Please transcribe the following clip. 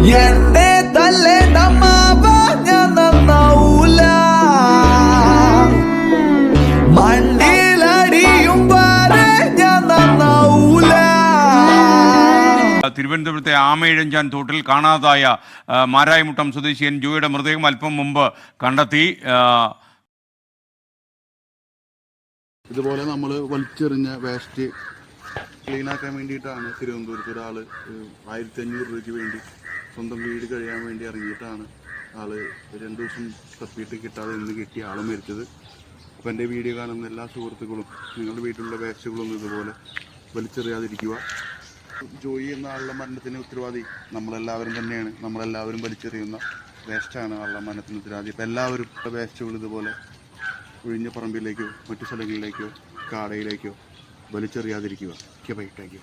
എന്നെ തല്ലേണ്ട മാവ ഞാൻ നന്നാവൂല, മണ്ടിലടിയും പാരെ ഞാൻ നന്നാവൂല. തിരുവനന്തപുരത്തെ ആമയിഴഞ്ചാൻ തോട്ടിൽ കാണാതായ മാരായമുട്ടം സ്വദേശിയൻ ജോയിയുടെ മൃതദേഹം അല്പം മുമ്പ് കണ്ടെത്തി. ഇതുപോലെ നമ്മൾ വലിച്ചെറിഞ്ഞ വേസ്റ്റ് ക്ലീനാക്കാൻ വേണ്ടിയിട്ടാണ് തിരുവനന്തപുരത്ത് ഒരാൾ 1500 രൂപയ്ക്ക് വേണ്ടി സ്വന്തം വീട് കഴിയാൻ വേണ്ടി ഇറങ്ങിയിട്ടാണ് ആൾ 2 ദിവസം തപ്പിയിട്ട് കിട്ടാതെ ഇന്ന് കിട്ടിയ ആൾ മരിച്ചത്. അപ്പോൾ എൻ്റെ വീഡിയോ കാണുന്ന എല്ലാ സുഹൃത്തുക്കളും നിങ്ങളുടെ വീട്ടിലുള്ള വേസ്റ്റുകളൊന്നും ഇതുപോലെ വലിച്ചെറിയാതിരിക്കുക. ജോയി എന്ന ആളുടെ മരണത്തിന് ഉത്തരവാദി നമ്മളെല്ലാവരും തന്നെയാണ്. നമ്മളെല്ലാവരും വലിച്ചെറിയുന്ന വേസ്റ്റാണ് ആളുടെ മരണത്തിന് ഉത്തരവാദി. അപ്പോൾ എല്ലാവരും വേസ്റ്റുകൾ ഇതുപോലെ ഒഴിഞ്ഞ പറമ്പിലേക്കോ മറ്റു സ്ഥലങ്ങളിലേക്കോ കാടയിലേക്കോ വലിച്ചെറിയാതിരിക്കുക. Bye, thank U.